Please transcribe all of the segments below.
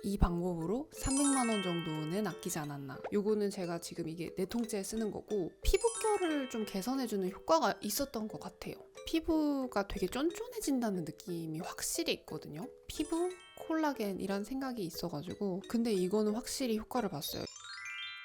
이 방법으로 300만 원 정도는 아끼지 않았나. 요거는 제가 지금 이게 4통째 쓰는 거고 피부결을 좀 개선해주는 효과가 있었던 것 같아요. 피부가 되게 쫀쫀해진다는 느낌이 확실히 있거든요. 피부 콜라겐이란 생각이 있어가지고 근데 이거는 확실히 효과를 봤어요.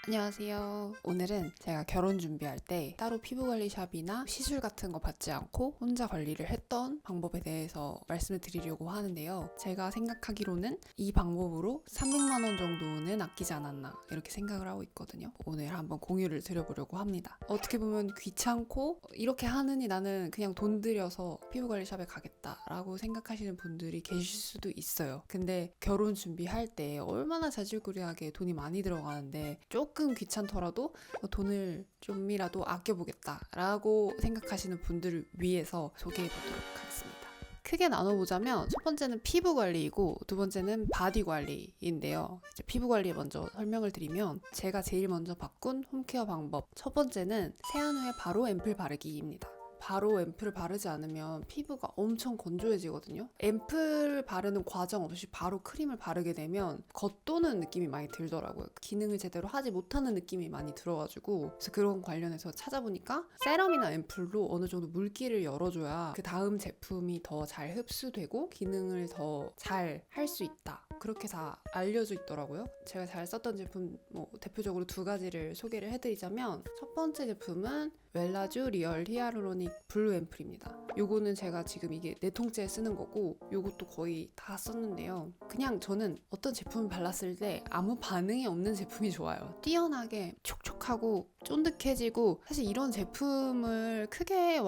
안녕하세요. 오늘은 제가 결혼 준비할 때 따로 피부관리샵이나 시술 같은 거 받지 않고 혼자 관리를 했던 방법에 대해서 말씀을 드리려고 하는데요. 제가 생각하기로는 이 방법으로 300만 원 정도는 아끼지 않았나 이렇게 생각을 하고 있거든요. 오늘 한번 공유를 드려보려고 합니다. 어떻게 보면 귀찮고 이렇게 하느니 나는 그냥 돈 들여서 피부관리샵에 가겠다라고 생각하시는 분들이 계실 수도 있어요. 근데 결혼 준비할 때 얼마나 자질구레하게 돈이 많이 들어가는데 조금 귀찮더라도 돈을 좀이라도 아껴보겠다라고 생각하시는 분들을 위해서 소개해보도록 하겠습니다. 크게 나눠보자면 첫 번째는 피부 관리이고 두 번째는 바디 관리인데요. 이제 피부 관리 먼저 설명을 드리면 제가 제일 먼저 바꾼 홈케어 방법 첫 번째는 세안 후에 바로 앰플 바르기입니다. 바로 앰플을 바르지 않으면 피부가 엄청 건조해지거든요. 앰플 바르는 과정 없이 바로 크림을 바르게 되면 겉도는 느낌이 많이 들더라고요. 기능을 제대로 하지 못하는 느낌이 많이 들어가지고 그래서 그런 관련해서 찾아보니까 세럼이나 앰플로 어느 정도 물기를 열어줘야 그 다음 제품이 더 잘 흡수되고 기능을 더 잘 할 수 있다. 그렇게 다 알려져 있더라고요. 제가 잘 썼던 제품 대표적으로 2가지를 소개를 해드리자면 첫 번째 제품은 웰라쥬 리얼 히아루로닉 블루 앰플입니다. 요거는 제가 지금 이게 4통째 쓰는 거고 요것도 거의 다 썼는데요. 그냥 저는 어떤 제품을 발랐을 때 아무 반응이 없는 제품이 좋아요. 뛰어나게 촉촉하고 쫀득해지고 사실 이런 제품을 크게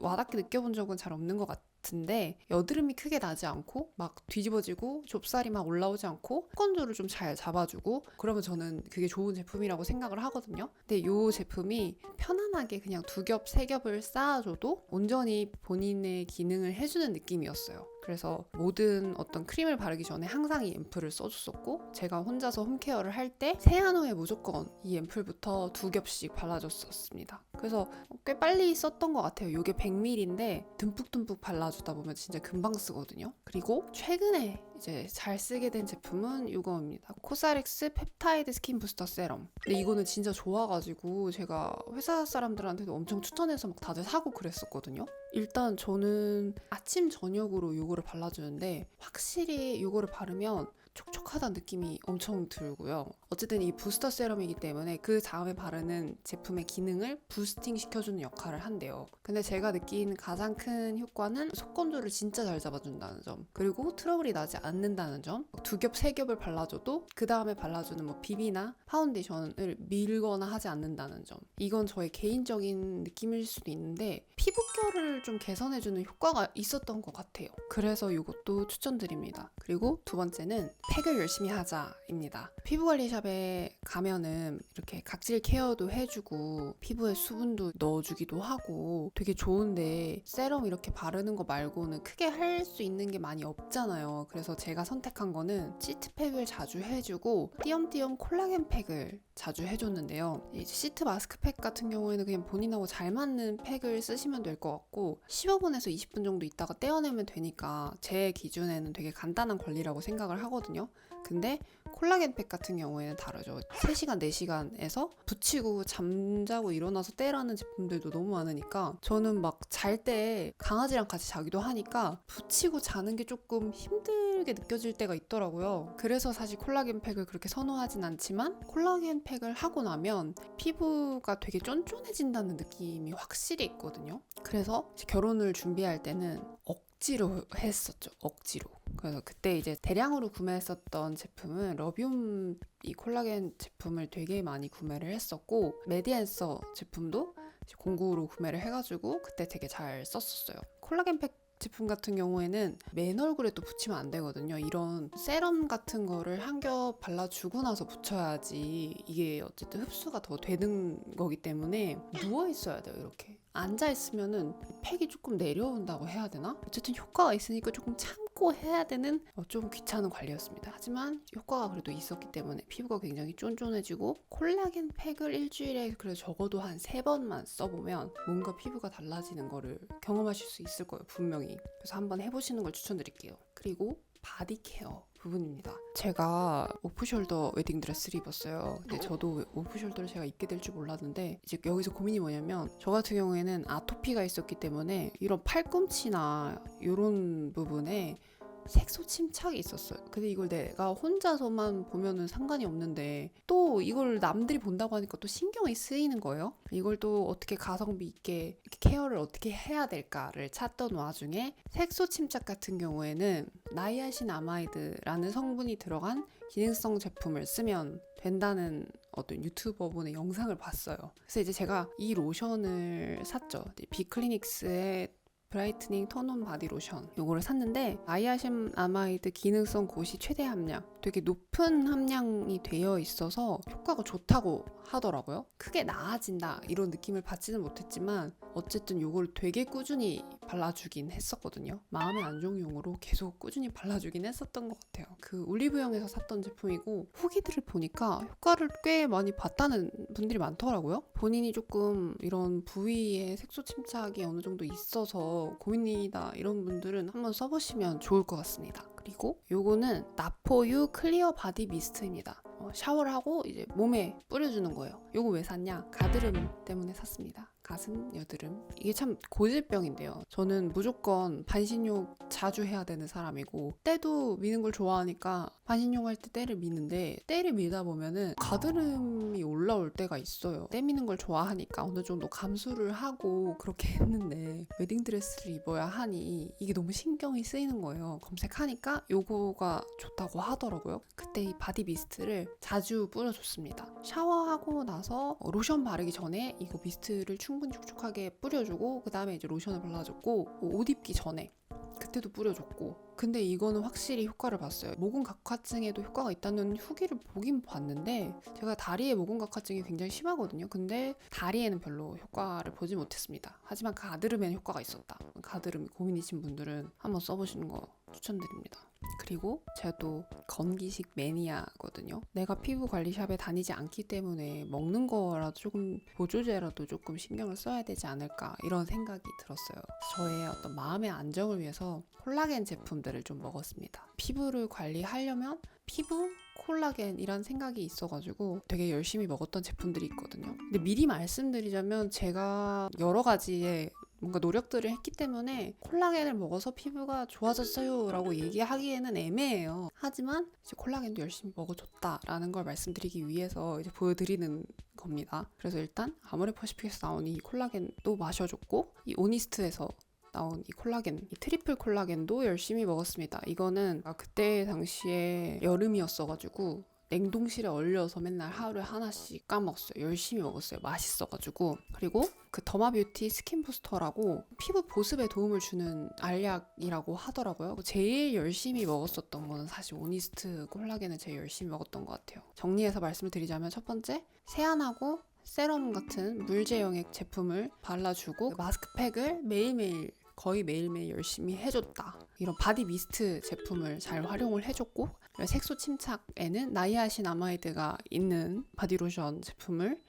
와닿게 느껴본 적은 잘 없는 것 같은데 여드름이 크게 나지 않고 막 뒤집어지고 좁쌀이 막 올라오지 않고 건조를 좀 잘 잡아주고 그러면 저는 그게 좋은 제품이라고 생각을 하거든요. 근데 이 제품이 편안하게 그냥 2겹, 3겹을 쌓아줘도 온전히 본인의 기능을 해주는 느낌이었어요. 그래서 모든 어떤 크림을 바르기 전에 항상 이 앰플을 써줬었고 제가 혼자서 홈케어를 할 때 세안 후에 무조건 이 앰플부터 2겹씩 발라줬었습니다. 그래서 꽤 빨리 썼던 것 같아요. 이게 100ml인데 듬뿍듬뿍 발라주다 보면 진짜 금방 쓰거든요. 그리고 최근에 이제 잘 쓰게 된 제품은 이거입니다. 코사릭스 펩타이드 스킨 부스터 세럼. 근데 이거는 진짜 좋아가지고 제가 회사 사람들한테도 엄청 추천해서 막 다들 사고 그랬었거든요. 일단 저는 아침 저녁으로 이거를 발라주는데 확실히 이거를 바르면 촉촉하다는 느낌이 엄청 들고요. 어쨌든 이 부스터 세럼이기 때문에 그 다음에 바르는 제품의 기능을 부스팅 시켜주는 역할을 한대요. 근데 제가 느낀 가장 큰 효과는 속건조를 진짜 잘 잡아준다는 점, 그리고 트러블이 나지 않는다는 점. 2겹, 3겹을 발라줘도 그 다음에 발라주는 비비나 파운데이션을 밀거나 하지 않는다는 점. 이건 저의 개인적인 느낌일 수도 있는데 피부결을 좀 개선해주는 효과가 있었던 것 같아요. 그래서 이것도 추천드립니다. 그리고 두 번째는 팩을 열심히 하자입니다. 피부관리샵에 가면은 이렇게 각질 케어도 해주고 피부에 수분도 넣어주기도 하고 되게 좋은데 세럼 이렇게 바르는 거 말고는 크게 할 수 있는 게 많이 없잖아요. 그래서 제가 선택한 거는 시트팩을 자주 해주고 띄엄띄엄 콜라겐 팩을 자주 해줬는데요. 이제 시트 마스크팩 같은 경우에는 그냥 본인하고 잘 맞는 팩을 쓰시면 될 것 같고 15분에서 20분 정도 있다가 떼어내면 되니까 제 기준에는 되게 간단한 관리라고 생각을 하거든요. 근데 콜라겐 팩 같은 경우에는 다르죠. 3시간, 4시간에서 붙이고 잠자고 일어나서 떼라는 제품들도 너무 많으니까 저는 막 잘 때 강아지랑 같이 자기도 하니까 붙이고 자는 게 조금 힘들게 느껴질 때가 있더라고요. 그래서 사실 콜라겐 팩을 그렇게 선호하진 않지만 콜라겐 팩을 하고 나면 피부가 되게 쫀쫀해진다는 느낌이 확실히 있거든요. 그래서 결혼을 준비할 때는 억지로 했었죠. 억지로. 그래서 그때 이제 대량으로 구매했었던 제품은 러비움 이 콜라겐 제품을 되게 많이 구매를 했었고 메디앤서 제품도 공구로 구매를 해가지고 그때 되게 잘 썼었어요. 콜라겐 팩 제품 같은 경우에는 맨 얼굴에 또 붙이면 안 되거든요. 이런 세럼 같은 거를 한 겹 발라주고 나서 붙여야지 이게 어쨌든 흡수가 더 되는 거기 때문에 누워 있어야 돼요. 이렇게 앉아 있으면은 팩이 조금 내려온다고 해야 되나? 어쨌든 효과가 있으니까 조금 참고 해야 되는 좀 귀찮은 관리였습니다. 하지만 효과가 그래도 있었기 때문에 피부가 굉장히 쫀쫀해지고 콜라겐 팩을 일주일에 그래도 적어도 한 3번만 써보면 뭔가 피부가 달라지는 거를 경험하실 수 있을 거예요. 분명히. 그래서 한번 해보시는 걸 추천드릴게요. 그리고 바디 케어 부분입니다. 제가 오프숄더 웨딩드레스를 입었어요. 근데 저도 오프숄더를 제가 입게 될 줄 몰랐는데 이제 여기서 고민이 뭐냐면 저 같은 경우에는 아토피가 있었기 때문에 이런 팔꿈치나 이런 부분에 색소 침착이 있었어요. 근데 이걸 내가 혼자서만 보면은 상관이 없는데 또 이걸 남들이 본다고 하니까 또 신경이 쓰이는 거예요. 이걸 또 어떻게 가성비 있게 케어를 어떻게 해야 될까를 찾던 와중에 색소 침착 같은 경우에는 나이아신아마이드라는 성분이 들어간 기능성 제품을 쓰면 된다는 어떤 유튜버분의 영상을 봤어요. 그래서 이제 제가 이 로션을 샀죠. 비클리닉스의 브라이트닝 턴온 바디 로션 요거를 샀는데 나이아신아마이드 기능성 고시 최대 함량 되게 높은 함량이 되어 있어서 효과가 좋다고 하더라고요. 크게 나아진다 이런 느낌을 받지는 못했지만 어쨌든 요걸 되게 꾸준히 발라주긴 했었거든요. 마음의 안정용으로 계속 꾸준히 발라주긴 했었던 것 같아요. 그 올리브영에서 샀던 제품이고 후기들을 보니까 효과를 꽤 많이 봤다는 분들이 많더라고요. 본인이 조금 이런 부위에 색소 침착이 어느 정도 있어서 고민이다 이런 분들은 한번 써보시면 좋을 것 같습니다. 그리고 요거는 나포유 클리어 바디 미스트입니다. 샤워를 하고 이제 몸에 뿌려주는 거예요. 요거 왜 샀냐? 가드름 때문에 샀습니다. 가슴, 여드름. 이게 참 고질병인데요. 저는 무조건 반신욕 자주 해야 되는 사람이고 때도 미는 걸 좋아하니까 반신욕 할 때 때를 미는데 때를 미다 보면은 가드름이 올라올 때가 있어요. 때 미는 걸 좋아하니까 어느 정도 감수를 하고 그렇게 했는데 웨딩드레스를 입어야 하니 이게 너무 신경이 쓰이는 거예요. 검색하니까 요거가 좋다고 하더라고요. 그때 이 바디 미스트를 자주 뿌려줬습니다. 샤워하고 나서 로션 바르기 전에 이거 미스트를 충분히 촉촉하게 뿌려주고 그 다음에 이제 로션을 발라줬고 옷 입기 전에 그때도 뿌려줬고 근데 이거는 확실히 효과를 봤어요. 모공 각화증에도 효과가 있다는 후기를 보긴 봤는데 제가 다리에 모공 각화증이 굉장히 심하거든요. 근데 다리에는 별로 효과를 보지 못했습니다. 하지만 가드름에는 효과가 있었다. 가드름 고민이신 분들은 한번 써보시는 거 추천드립니다. 그리고 제가 또 건기식 매니아거든요. 내가 피부 관리샵에 다니지 않기 때문에 먹는 거라도 조금 보조제라도 조금 신경을 써야 되지 않을까 이런 생각이 들었어요. 저의 어떤 마음의 안정을 위해서 콜라겐 제품들을 좀 먹었습니다. 피부를 관리하려면 피부 콜라겐이란 생각이 있어가지고 되게 열심히 먹었던 제품들이 있거든요. 근데 미리 말씀드리자면 제가 여러 가지의 뭔가 노력들을 했기 때문에 콜라겐을 먹어서 피부가 좋아졌어요 라고 얘기하기에는 애매해요. 하지만 이제 콜라겐도 열심히 먹어줬다라는 걸 말씀드리기 위해서 이제 보여드리는 겁니다. 그래서 일단 아모레퍼시픽에서 나온 이 콜라겐도 마셔줬고 이 오니스트에서 나온 이 콜라겐, 이 트리플 콜라겐도 열심히 먹었습니다. 이거는 그때 당시에 여름이었어가지고 냉동실에 얼려서 맨날 하루에 하나씩 까먹었어요. 열심히 먹었어요. 맛있어가지고. 그리고 그 더마뷰티 스킨 부스터라고 피부 보습에 도움을 주는 알약이라고 하더라고요. 제일 열심히 먹었었던 거는 사실 오니스트 콜라겐을 제일 열심히 먹었던 것 같아요. 정리해서 말씀을 드리자면 첫 번째, 세안하고 세럼 같은 물제형액 제품을 발라주고 마스크팩을 매일매일 거의 매일매일 열심히 해줬다. 이런 바디 미스트 제품을 잘 활용을 해줬고 색소 침착에는 나이아신아마이드가 있는 바디로션 제품을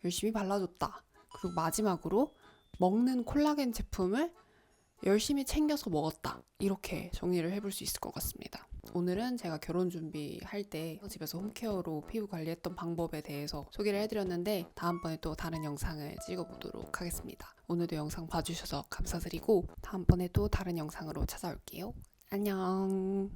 열심히 발라줬다. 그리고 마지막으로 먹는 콜라겐 제품을 열심히 챙겨서 먹었다. 이렇게 정리를 해볼 수 있을 것 같습니다. 오늘은 제가 결혼 준비할 때 집에서 홈케어로 피부 관리했던 방법에 대해서 소개를 해드렸는데 다음번에 또 다른 영상을 찍어보도록 하겠습니다. 오늘도 영상 봐주셔서 감사드리고 다음번에 또 다른 영상으로 찾아올게요. 안녕.